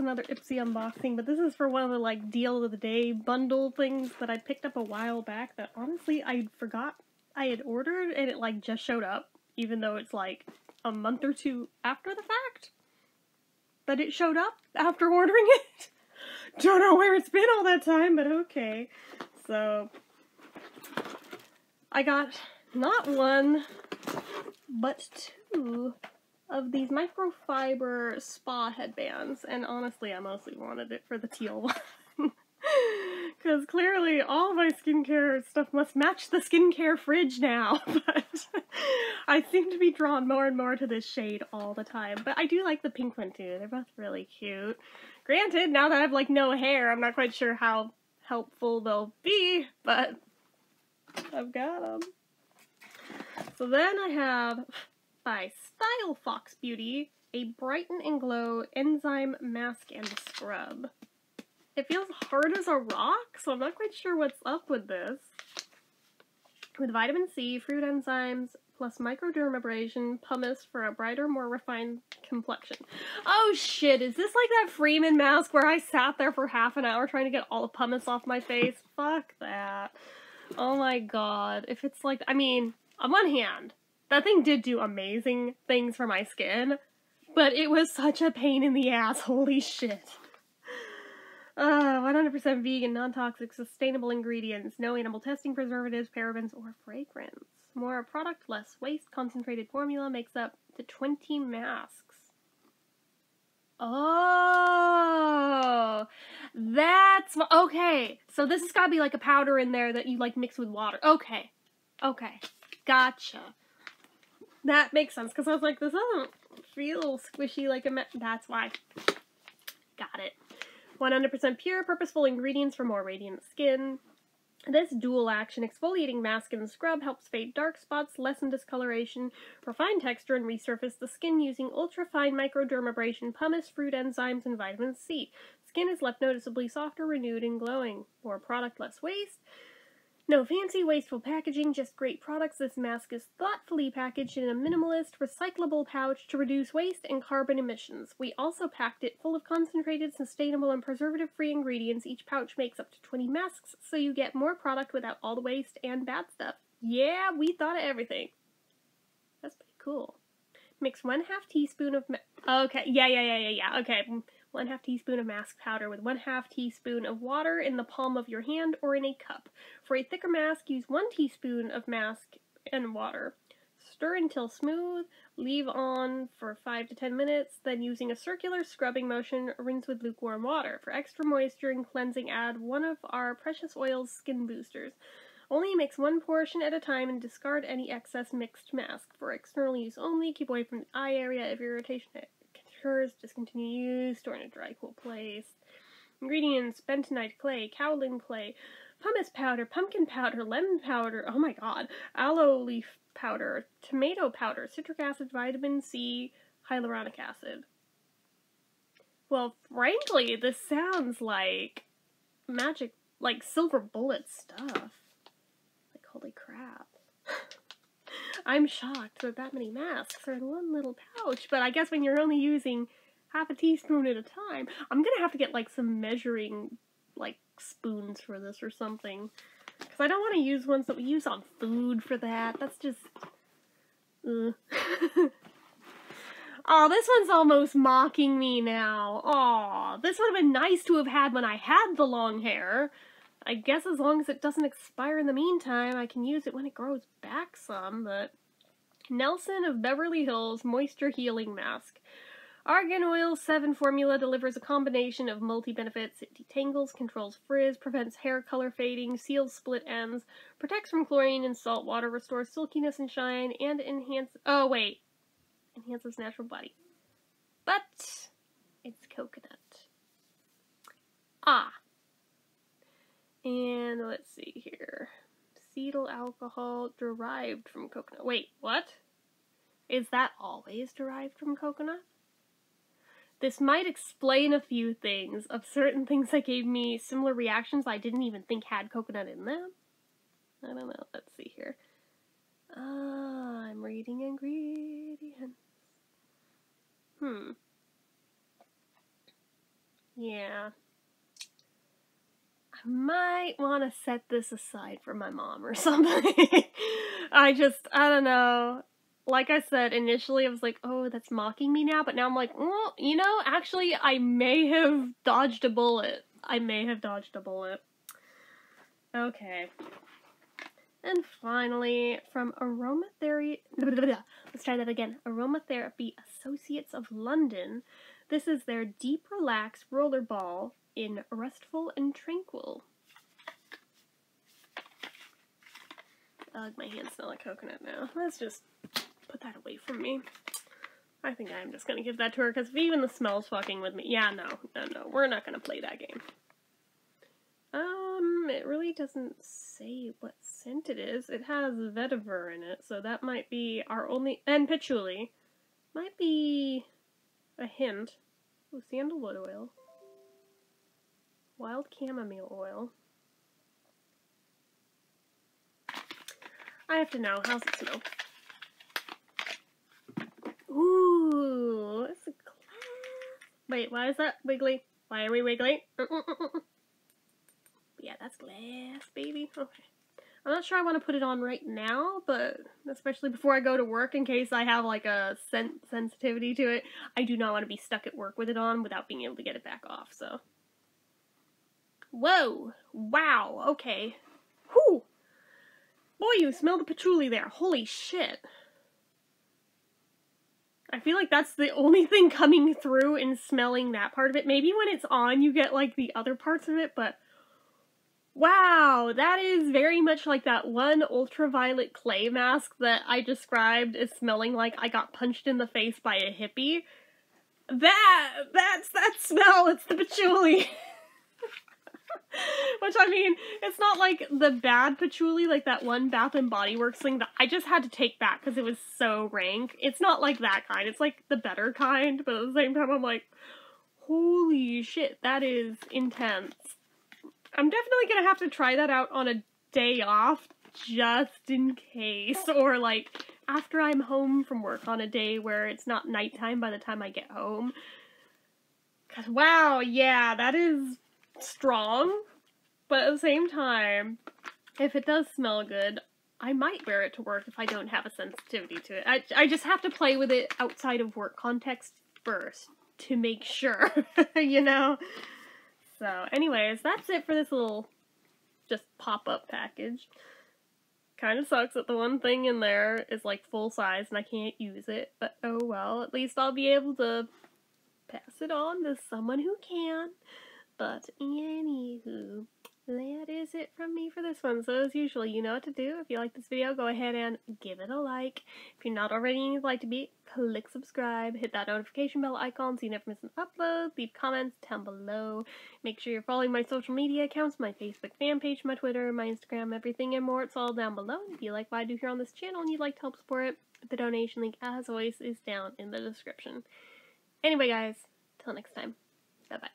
another Ipsy unboxing, but this is for one of the, like, deal of the day bundle things that I picked up a while back that, honestly, I forgot I had ordered, and it, like, just showed up, even though it's, like, a month or two after the fact. But it showed up after ordering it. Don't know where it's been all that time, but okay. So, I got not one, but two of these microfiber spa headbands, and honestly, I mostly wanted it for the teal one. Because clearly all my skincare stuff must match the skincare fridge now, but I seem to be drawn more and more to this shade all the time. But I do like the pink one too, they're both really cute. Granted, now that I have, like, no hair, I'm not quite sure how helpful they'll be, but I've got them. So then I have, by Style Fox Beauty, a Brighten and Glow Enzyme Mask and Scrub. It feels hard as a rock, so I'm not quite sure what's up with this. With vitamin C, fruit enzymes, plus microdermabrasion, pumice for a brighter, more refined complexion. Oh shit, is this like that Freeman mask where I sat there for half an hour trying to get all the pumice off my face? Fuck that. Oh my god. If it's like, I mean, on one hand, that thing did do amazing things for my skin, but it was such a pain in the ass, holy shit. 100% vegan, non-toxic, sustainable ingredients, no animal testing, preservatives, parabens, or fragrance. More product, less waste, concentrated formula makes up to 20 masks. Oh, that's, okay, so this has got to be like a powder in there that you, like, mix with water. Okay, gotcha. That makes sense, because I was like, this doesn't feel squishy like a that's why. Got it. 100% pure, purposeful ingredients for more radiant skin. This dual-action exfoliating mask and scrub helps fade dark spots, lessen discoloration, refine texture, and resurface the skin using ultra-fine microdermabrasion, pumice, fruit enzymes, and vitamin C. Skin is left noticeably softer, renewed, and glowing. More product, less waste. No fancy, wasteful packaging, just great products. This mask is thoughtfully packaged in a minimalist, recyclable pouch to reduce waste and carbon emissions. We also packed it full of concentrated, sustainable, and preservative-free ingredients. Each pouch makes up to 20 masks, so you get more product without all the waste and bad stuff. Yeah, we thought of everything. That's pretty cool. Mix 1/2 teaspoon of okay, yeah, okay. 1/2 teaspoon of mask powder with 1/2 teaspoon of water in the palm of your hand or in a cup. For a thicker mask, use 1 teaspoon of mask and water. Stir until smooth, leave on for 5 to 10 minutes, then using a circular scrubbing motion, rinse with lukewarm water. For extra moisture and cleansing, add one of our Precious Oils Skin Boosters. Only mix 1 portion at a time and discard any excess mixed mask. For external use only, keep away from the eye area if irritation occurs. Discontinue use, store in a dry, cool place. Ingredients: bentonite clay, kaolin clay, pumice powder, pumpkin powder, lemon powder, oh my god, aloe leaf powder, tomato powder, citric acid, vitamin C, hyaluronic acid. Well, frankly, this sounds like magic, like silver bullet stuff. Like, holy crap. I'm shocked that that many masks are in one little pouch, but I guess when you're only using 1/2 teaspoon at a time, I'm gonna have to get, like, some measuring, like, spoons for this or something. Because I don't want to use ones that we use on food for that. That's just... Oh, this one's almost mocking me now. Aw, this would have been nice to have had when I had the long hair. I guess as long as it doesn't expire in the meantime, I can use it when it grows back some, but... Nelson of Beverly Hills Moisture Healing Mask. Argan Oil 7 formula delivers a combination of multi-benefits. It detangles, controls frizz, prevents hair color fading, seals split ends, protects from chlorine and salt water, restores silkiness and shine, and enhances natural body. But it's coconut. And let's see here. Acetyl alcohol derived from coconut. Wait, what? Is that always derived from coconut? This might explain a few things of certain things that gave me similar reactions I didn't even think had coconut in them. I don't know. Let's see here. I'm reading ingredients. Yeah. I might want to set this aside for my mom or something. I don't know. Like I said, initially I was like, oh, that's mocking me now, but now I'm like, well, you know, actually, I may have dodged a bullet. I may have dodged a bullet. Okay. And finally, from Aromatherapy, let's try that again. Aromatherapy Associates of London. This is their Deep Relax Roller Ball in Restful and Tranquil. Ugh, my hands smell like coconut now. Let's just put that away from me. I think I'm just gonna give that to her, because if even the smell's fucking with me. Yeah, no, we're not gonna play that game. It really doesn't say what scent it is. It has vetiver in it, so that might be our only, and patchouli. Might be a hint. Oh, sandalwood oil. Wild chamomile oil. I have to know. How's it smell? Ooh, it's a glass. Wait, why is that wiggly? Why are we wiggly? Yeah, that's glass, baby. Okay. I'm not sure I want to put it on right now, but especially before I go to work, in case I have like a sensitivity to it, I do not want to be stuck at work with it on without being able to get it back off, so. Whoa! Wow, okay. Whew! Boy, you smell the patchouli there. Holy shit. I feel like that's the only thing coming through in smelling that part of it. Maybe when it's on, you get like the other parts of it, but wow, that is very much like that one ultraviolet clay mask that I described as smelling like I got punched in the face by a hippie. That's that smell, it's the patchouli. Which, I mean, it's not like the bad patchouli, like that one Bath and Body Works thing that I just had to take back because it was so rank. It's not like that kind, it's like the better kind, but at the same time I'm like, holy shit, that is intense. I'm definitely gonna have to try that out on a day off, just in case, or like after I'm home from work on a day where it's not nighttime by the time I get home. Cause wow, yeah, that is strong, but at the same time, if it does smell good, I might wear it to work if I don't have a sensitivity to it. I just have to play with it outside of work context first to make sure, you know? So, anyways, that's it for this little just pop-up package. Kind of sucks that the one thing in there is like full size and I can't use it, but oh well, at least I'll be able to pass it on to someone who can. But anywho, that is it from me for this one. So as usual, you know what to do. If you like this video, go ahead and give it a like. If you're not already and you'd like to be, click subscribe, hit that notification bell icon so you never miss an upload, leave comments down below. Make sure you're following my social media accounts, my Facebook fan page, my Twitter, my Instagram, everything and more. It's all down below. If you like what I do here on this channel and you'd like to help support it, the donation link, as always, is down in the description. Anyway, guys, till next time, bye-bye.